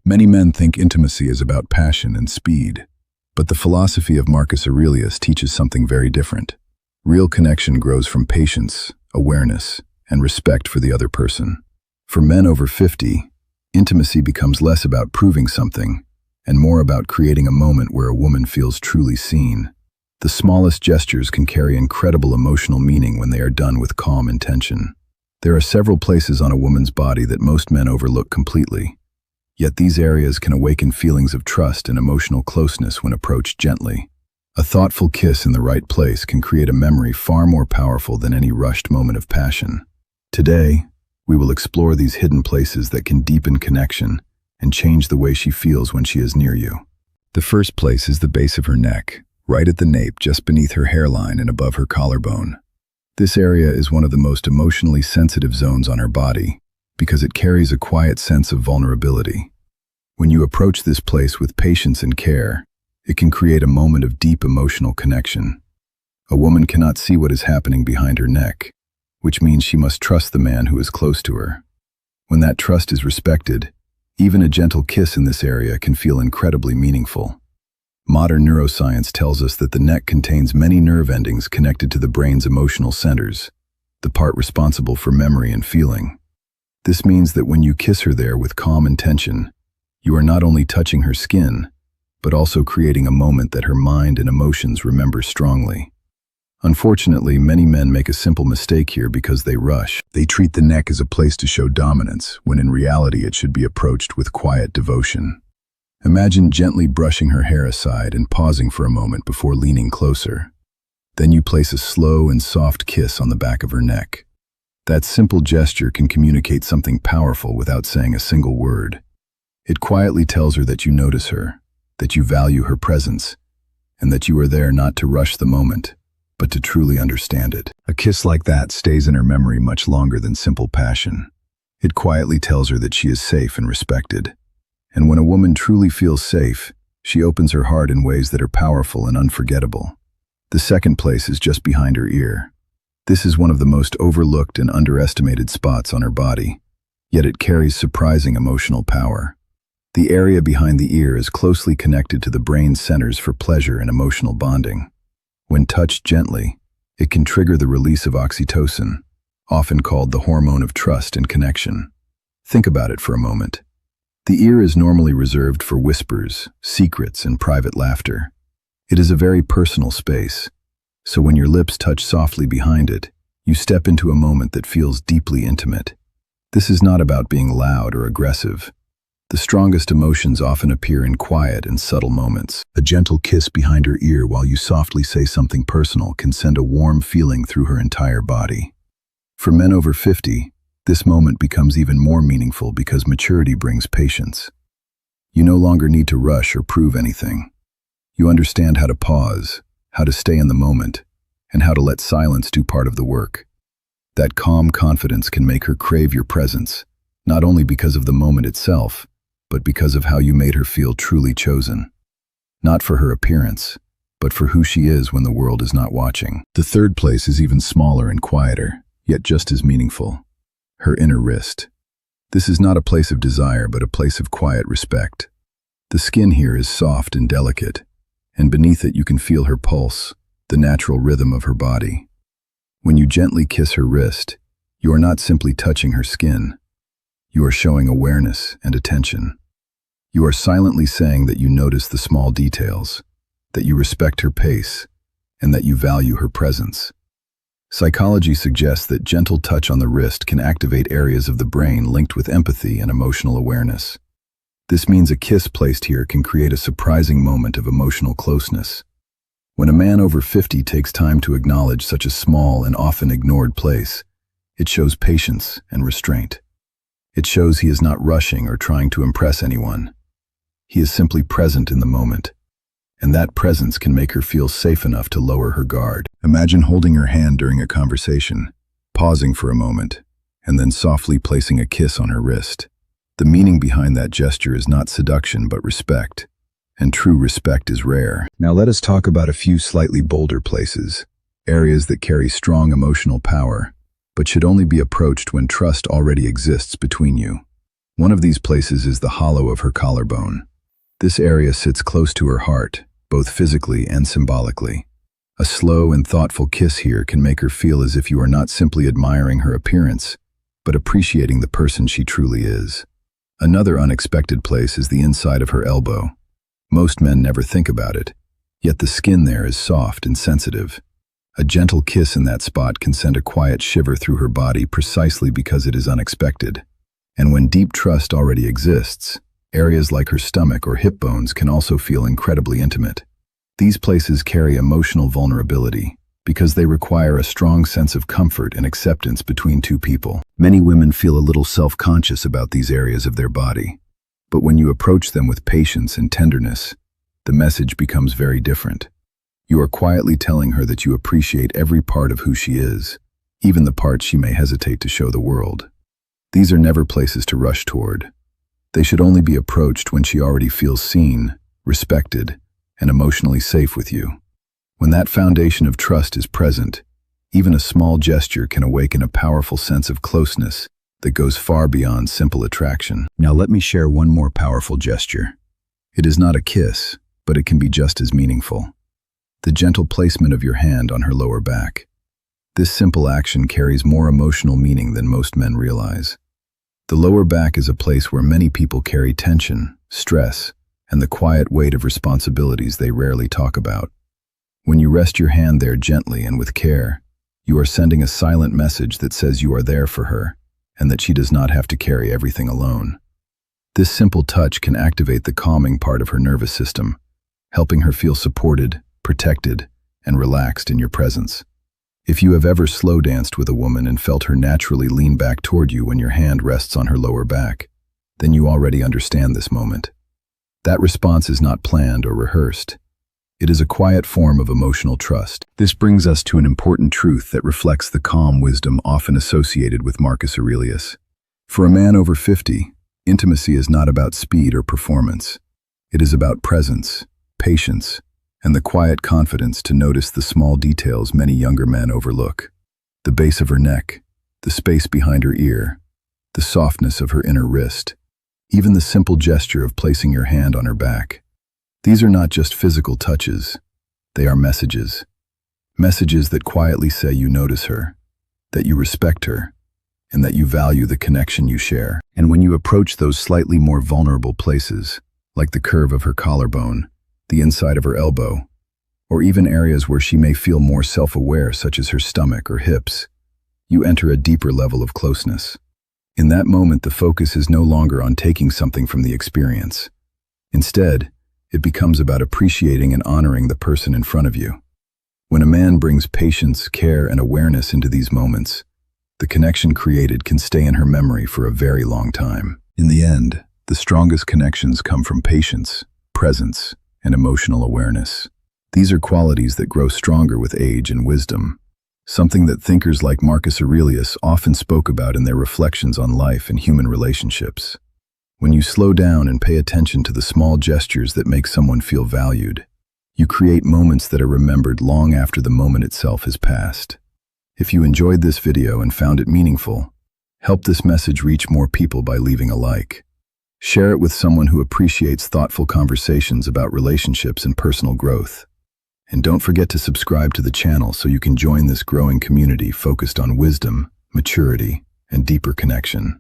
Many men think intimacy is about passion and speed, but the philosophy of Marcus Aurelius teaches something very different. Real connection grows from patience, awareness, and respect for the other person. For men over 50, intimacy becomes less about proving something and more about creating a moment where a woman feels truly seen. The smallest gestures can carry incredible emotional meaning when they are done with calm intention. There are several places on a woman's body that most men overlook completely. Yet these areas can awaken feelings of trust and emotional closeness when approached gently. A thoughtful kiss in the right place can create a memory far more powerful than any rushed moment of passion. Today, we will explore these hidden places that can deepen connection and change the way she feels when she is near you. The first place is the base of her neck, right at the nape just beneath her hairline and above her collarbone. This area is one of the most emotionally sensitive zones on her body because it carries a quiet sense of vulnerability. When you approach this place with patience and care, it can create a moment of deep emotional connection. A woman cannot see what is happening behind her neck, which means she must trust the man who is close to her. When that trust is respected, even a gentle kiss in this area can feel incredibly meaningful. Modern neuroscience tells us that the neck contains many nerve endings connected to the brain's emotional centers, the part responsible for memory and feeling. This means that when you kiss her there with calm intention, you are not only touching her skin, but also creating a moment that her mind and emotions remember strongly. Unfortunately, many men make a simple mistake here because they rush. They treat the neck as a place to show dominance, when in reality it should be approached with quiet devotion. Imagine gently brushing her hair aside and pausing for a moment before leaning closer. Then you place a slow and soft kiss on the back of her neck. That simple gesture can communicate something powerful without saying a single word. It quietly tells her that you notice her, that you value her presence, and that you are there not to rush the moment, but to truly understand it. A kiss like that stays in her memory much longer than simple passion. It quietly tells her that she is safe and respected. And when a woman truly feels safe, she opens her heart in ways that are powerful and unforgettable. The second place is just behind her ear. This is one of the most overlooked and underestimated spots on her body, yet it carries surprising emotional power. The area behind the ear is closely connected to the brain's centers for pleasure and emotional bonding. When touched gently, it can trigger the release of oxytocin, often called the hormone of trust and connection. Think about it for a moment. The ear is normally reserved for whispers, secrets, and private laughter. It is a very personal space, so when your lips touch softly behind it, you step into a moment that feels deeply intimate. This is not about being loud or aggressive. The strongest emotions often appear in quiet and subtle moments. A gentle kiss behind her ear while you softly say something personal can send a warm feeling through her entire body. For men over 50, this moment becomes even more meaningful because maturity brings patience. You no longer need to rush or prove anything. You understand how to pause, how to stay in the moment, and how to let silence do part of the work. That calm confidence can make her crave your presence, not only because of the moment itself, but because of how you made her feel truly chosen. Not for her appearance, but for who she is when the world is not watching. The third place is even smaller and quieter, yet just as meaningful. Her inner wrist. This is not a place of desire, but a place of quiet respect. The skin here is soft and delicate, and beneath it you can feel her pulse, the natural rhythm of her body. When you gently kiss her wrist, you are not simply touching her skin. You are showing awareness and attention. You are silently saying that you notice the small details, that you respect her pace, and that you value her presence. Psychology suggests that gentle touch on the wrist can activate areas of the brain linked with empathy and emotional awareness. This means a kiss placed here can create a surprising moment of emotional closeness. When a man over 50 takes time to acknowledge such a small and often ignored place, it shows patience and restraint. It shows he is not rushing or trying to impress anyone. He is simply present in the moment, and that presence can make her feel safe enough to lower her guard. Imagine holding her hand during a conversation, pausing for a moment, and then softly placing a kiss on her wrist. The meaning behind that gesture is not seduction but respect, and true respect is rare. Now let us talk about a few slightly bolder places, areas that carry strong emotional power, but should only be approached when trust already exists between you. One of these places is the hollow of her collarbone. This area sits close to her heart, both physically and symbolically. A slow and thoughtful kiss here can make her feel as if you are not simply admiring her appearance, but appreciating the person she truly is. Another unexpected place is the inside of her elbow. Most men never think about it, yet the skin there is soft and sensitive. A gentle kiss in that spot can send a quiet shiver through her body precisely because it is unexpected. And when deep trust already exists, areas like her stomach or hip bones can also feel incredibly intimate. These places carry emotional vulnerability because they require a strong sense of comfort and acceptance between two people. Many women feel a little self-conscious about these areas of their body, but when you approach them with patience and tenderness, the message becomes very different. You are quietly telling her that you appreciate every part of who she is, even the parts she may hesitate to show the world. These are never places to rush toward. They should only be approached when she already feels seen, respected, and emotionally safe with you. When that foundation of trust is present, even a small gesture can awaken a powerful sense of closeness that goes far beyond simple attraction. Now let me share one more powerful gesture. It is not a kiss, but it can be just as meaningful. The gentle placement of your hand on her lower back. This simple action carries more emotional meaning than most men realize. The lower back is a place where many people carry tension, stress, and the quiet weight of responsibilities they rarely talk about. When you rest your hand there gently and with care, you are sending a silent message that says you are there for her and that she does not have to carry everything alone. This simple touch can activate the calming part of her nervous system, helping her feel supported, protected, and relaxed in your presence. If you have ever slow danced with a woman and felt her naturally lean back toward you when your hand rests on her lower back, then you already understand this moment. That response is not planned or rehearsed. It is a quiet form of emotional trust. This brings us to an important truth that reflects the calm wisdom often associated with Marcus Aurelius. For a man over 50, intimacy is not about speed or performance. It is about presence, patience, and the quiet confidence to notice the small details many younger men overlook. The base of her neck, the space behind her ear, the softness of her inner wrist, even the simple gesture of placing your hand on her back. These are not just physical touches, they are messages. Messages that quietly say you notice her, that you respect her, and that you value the connection you share. And when you approach those slightly more vulnerable places, like the curve of her collarbone, the inside of her elbow, or even areas where she may feel more self-aware, such as her stomach or hips, you enter a deeper level of closeness. In that moment, the focus is no longer on taking something from the experience. Instead, it becomes about appreciating and honoring the person in front of you. When a man brings patience, care, and awareness into these moments, the connection created can stay in her memory for a very long time. In the end, the strongest connections come from patience, presence, and emotional awareness. These are qualities that grow stronger with age and wisdom, something that thinkers like Marcus Aurelius often spoke about in their reflections on life and human relationships. When you slow down and pay attention to the small gestures that make someone feel valued, you create moments that are remembered long after the moment itself has passed. If you enjoyed this video and found it meaningful, help this message reach more people by leaving a like. Share it with someone who appreciates thoughtful conversations about relationships and personal growth. And don't forget to subscribe to the channel so you can join this growing community focused on wisdom, maturity, and deeper connection.